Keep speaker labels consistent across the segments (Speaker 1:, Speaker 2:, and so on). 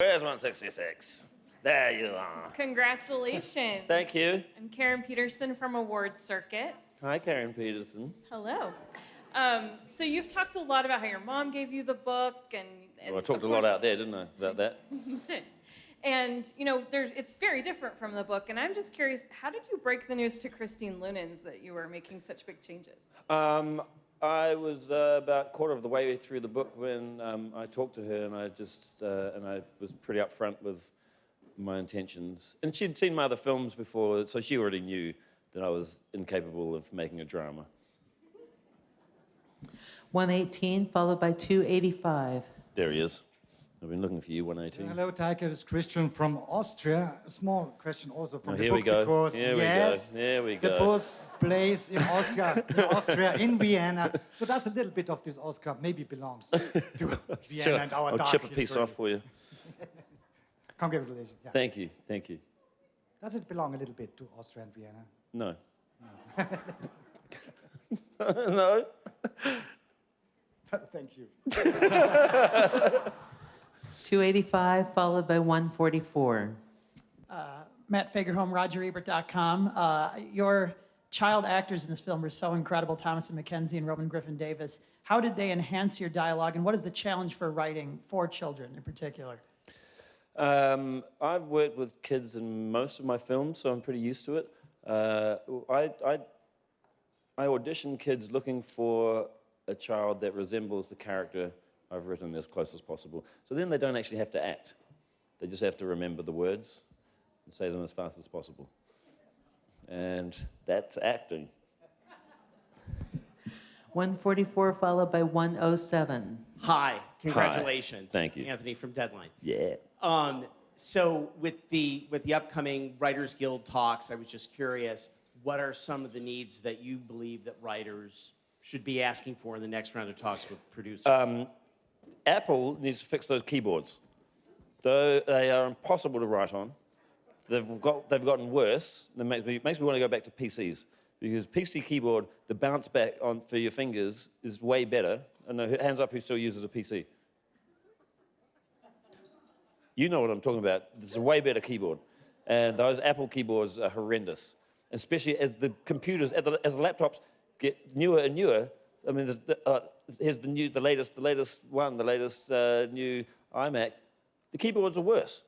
Speaker 1: Where's 166? There you are.
Speaker 2: Congratulations.
Speaker 1: Thank you.
Speaker 2: I'm Karen Peterson from Award Circuit.
Speaker 1: Hi, Karen Peterson.
Speaker 2: Hello. So you've talked a lot about how your mom gave you the book, and
Speaker 1: Well, I talked a lot out there, didn't I, about that?
Speaker 2: You did. And, you know, it's very different from the book, and I'm just curious, how did you break the news to Christine Lunens that you were making such big changes?
Speaker 1: I was about a quarter of the way through the book when I talked to her, and I was pretty upfront with my intentions. And she'd seen my other films before, so she already knew that I was incapable of making a drama.
Speaker 3: 118, followed by 285.
Speaker 1: There he is. I've been looking for you, 118.
Speaker 4: Hello, Taika. It's Christian from Austria. A small question also from the
Speaker 1: Here
Speaker 4: book
Speaker 1: we go.
Speaker 4: because
Speaker 1: Here we
Speaker 4: yes,
Speaker 1: go. Here we
Speaker 4: the
Speaker 1: go.
Speaker 4: book plays in Austria, in Vienna. So that's a little bit of this Oscar maybe belongs to Vienna
Speaker 1: Sure.
Speaker 4: and our
Speaker 1: I'll
Speaker 4: dark
Speaker 1: chip a piece
Speaker 4: history.
Speaker 1: off for you.
Speaker 4: Congratulations. Yeah.
Speaker 1: Thank you. Thank you.
Speaker 4: Does it belong a little bit to Austria and Vienna?
Speaker 1: No. No.
Speaker 4: Thank you.
Speaker 3: 285, followed by 144.
Speaker 5: Matt Fagerholm, RogerEbert.com. Your child actors in this film were so incredible, Thomas and Mackenzie and Robin Griffin Davis. How did they enhance your dialogue, and what is the challenge for writing for children in particular?
Speaker 1: I've worked with kids in most of my films, so I'm pretty used to it. I audition kids looking for a child that resembles the character I've written as close as possible. So then they don't actually have to act. They just have to remember the words and say them as fast as possible. And that's acting.
Speaker 3: 144, followed by 107.
Speaker 6: Hi, congratulations.
Speaker 1: Thank you.
Speaker 6: Anthony from Deadline.
Speaker 1: Yeah.
Speaker 6: So with the upcoming Writers Guild talks, I was just curious, what are some of the needs that you believe that writers should be asking for in the next round of talks with producers?
Speaker 1: Apple needs to fix those keyboards. They are impossible to write on. They've gotten worse. That makes me want to go back to PCs, because PC keyboard, the bounce back on for your fingers is way better. And no, hands up who still uses a PC. You know what I'm talking about. It's a way better keyboard. And those Apple keyboards are horrendous, especially as the computers, as the laptops get newer and newer. I mean, here's the latest new iMac. The keyboards are worse.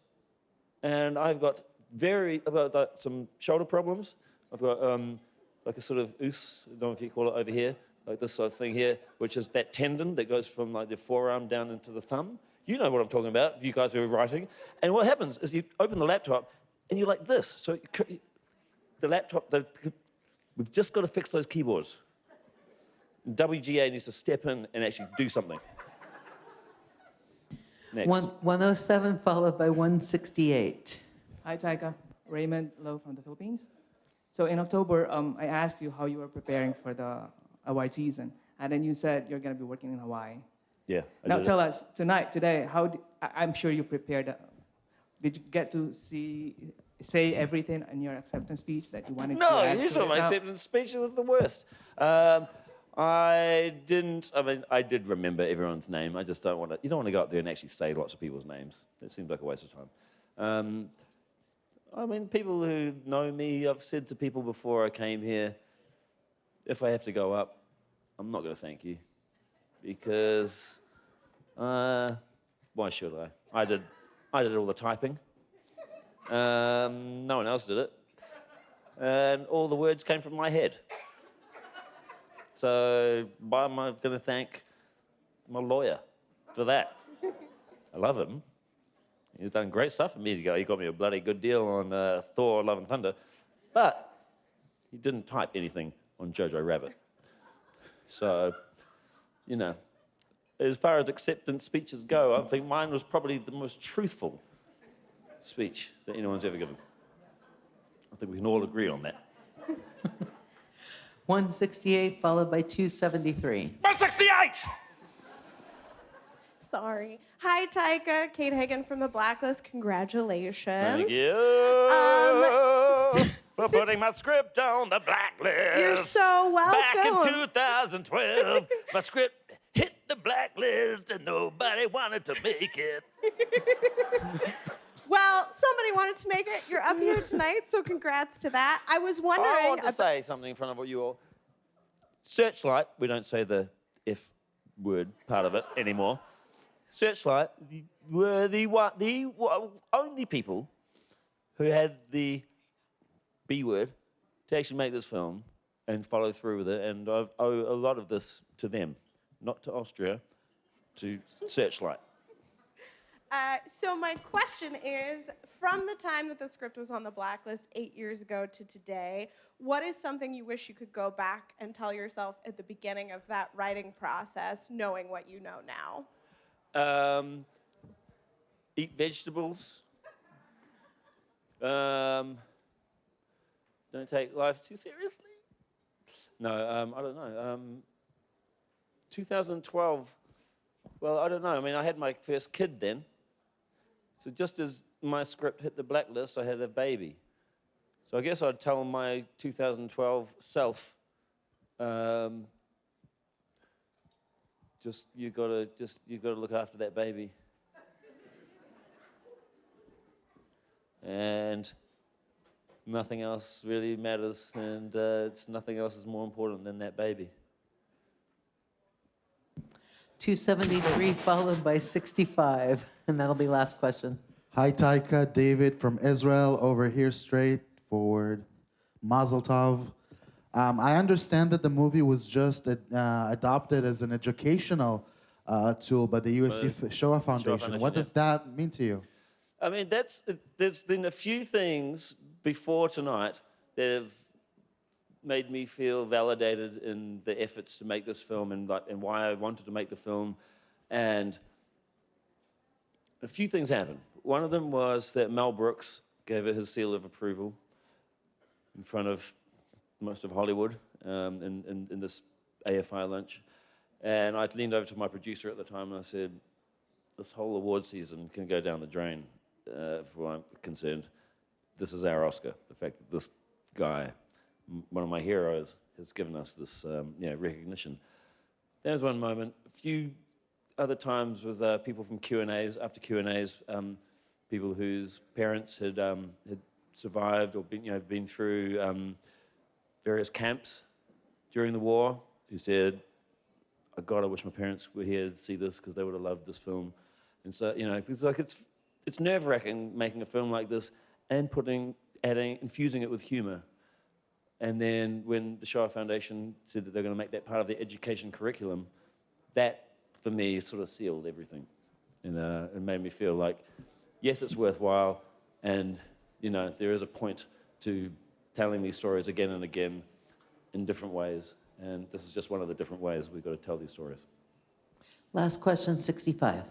Speaker 1: And I've got some shoulder problems. I've got like a sort of oos, I don't know if you call it over here, like this sort of thing here, which is that tendon that goes from like the forearm down into the thumb. You know what I'm talking about, you guys who are writing. And what happens is you open the laptop and you're like this. So the laptop, we've just got to fix those keyboards. WGA needs to step in and actually do something. Next.
Speaker 3: 107, followed by 168.
Speaker 7: Hi, Taika. Raymond Lowe from the Philippines. So in October, I asked you how you were preparing for the award season, and then you said you're going to be working in Hawaii.
Speaker 1: Yeah.
Speaker 7: Now tell us, today, I'm sure you prepared. Did you get to say everything in your acceptance speech that you wanted to add?
Speaker 1: No, you saw my acceptance speech. It was the worst. I didn't. I mean, I did remember everyone's name. I just don't want to. You don't want to go up there and actually say lots of people's names. It seems like a waste of time. I mean, people who know me, I've said to people before I came here, if I have to go up, I'm not going to thank you, because why should I? I did all the typing. No one else did it, and all the words came from my head. So why am I going to thank my lawyer for that? I love him. He's done great stuff for me to go. He got me a bloody good deal on Thor, Love and Thunder. But he didn't type anything on Jojo Rabbit. So, you know, as far as acceptance speeches go, I think mine was probably the most truthful speech that anyone's ever given. I think we can all agree on that.
Speaker 3: 168, followed by 273.
Speaker 1: 168!
Speaker 8: Sorry. Hi, Taika. Kate Hagan from the Blacklist. Congratulations.
Speaker 1: Thank you for putting my script on the blacklist.
Speaker 8: You're so welcome.
Speaker 1: Back in 2012, my script hit the blacklist and nobody wanted to make it.
Speaker 8: Well, somebody wanted to make it. You're up here tonight, so congrats to that. I was wondering.
Speaker 1: I want to say something in front of you all. Searchlight, we don't say the F word part of it anymore. Searchlight were the only people who had the B word to actually make this film and follow through with it. And I owe a lot of this to them, not to Austria, to Searchlight.
Speaker 8: So my question is, from the time that the script was on the blacklist 8 years ago to today, what is something you wish you could go back and tell yourself at the beginning of that writing process, knowing what you know now?
Speaker 1: Eat vegetables. Don't take life too seriously. No, I don't know. 2012, well, I don't know. I mean, I had my first kid then. So just as my script hit the blacklist, I had a baby. So I guess I'd tell my 2012 self, you gotta look after that baby. And nothing else really matters, and nothing else is more important than that baby.
Speaker 3: 273 followed by 65, and that'll be last question.
Speaker 9: Hi, Taika. David from Israel over here, straight forward. Mazel tov. I understand that the movie was just adopted as an educational tool by the USC Shoah Foundation. What does that mean to you?
Speaker 1: I mean, there's been a few things before tonight that have made me feel validated in the efforts to make this film and why I wanted to make the film. And a few things happened. One of them was that Mel Brooks gave it his seal of approval in front of most of Hollywood in this AFI lunch. And I leaned over to my producer at the time and I said, this whole award season can go down the drain, for what I'm concerned. This is our Oscar. The fact that this guy, one of my heroes, has given us this recognition. There was one moment. A few other times with people from Q&As, after Q&As, people whose parents had survived or been through various camps during the war, who said, "Oh God, I wish my parents were here to see this because they would have loved this film." And so, it's nerve-wracking making a film like this and infusing it with humor. And then when the Shoah Foundation said that they're going to make that part of the education curriculum, that, for me, sort of sealed everything. And it made me feel like, yes, it's worthwhile, and, there is a point to telling these stories again and again in different ways. And this is just one of the different ways we've got to tell these stories.
Speaker 3: Last question, 65.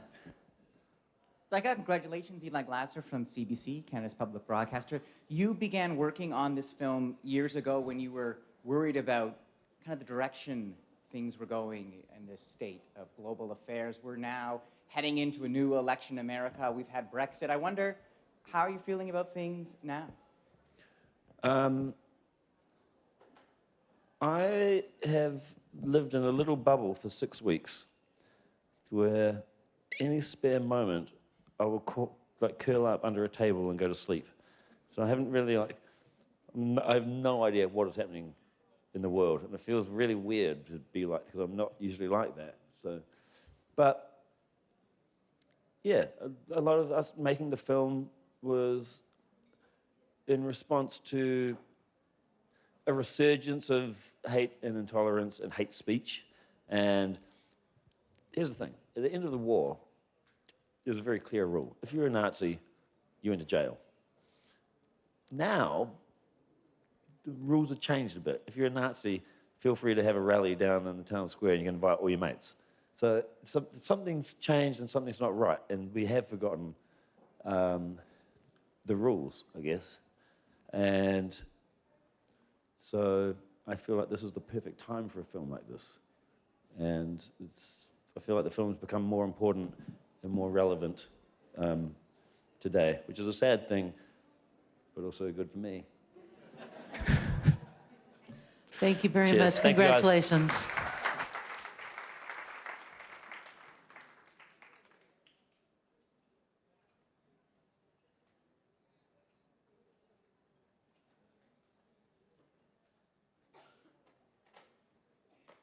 Speaker 10: Taika, congratulations, Eli Glasser from CBC, Canada's public broadcaster. You began working on this film years ago when you were worried about kind of the direction things were going in this state of global affairs. We're now heading into a new election in America. We've had Brexit. I wonder, how are you feeling about things now?
Speaker 1: I have lived in a little bubble for 6 weeks where any spare moment I will curl up under a table and go to sleep. So I haven't really I have no idea what is happening in the world, and it feels really weird to be like, because I'm not usually like that. So, but yeah, a lot of us making the film was in response to a resurgence of hate and intolerance and hate speech. And here's the thing: at the end of the war, there was a very clear rule. If you're a Nazi, you went to jail. Now, the rules have changed a bit. If you're a Nazi, feel free to have a rally down in the town square and you can invite all your mates. So something's changed and something's not right, and we have forgotten the rules, I guess. And so I feel like this is the perfect time for a film like this. And I feel like the film's become more important and more relevant today, which is a sad thing, but also good for me.
Speaker 3: Thank you very
Speaker 1: Cheers.
Speaker 3: much.
Speaker 1: Thank you, guys.
Speaker 3: Congratulations.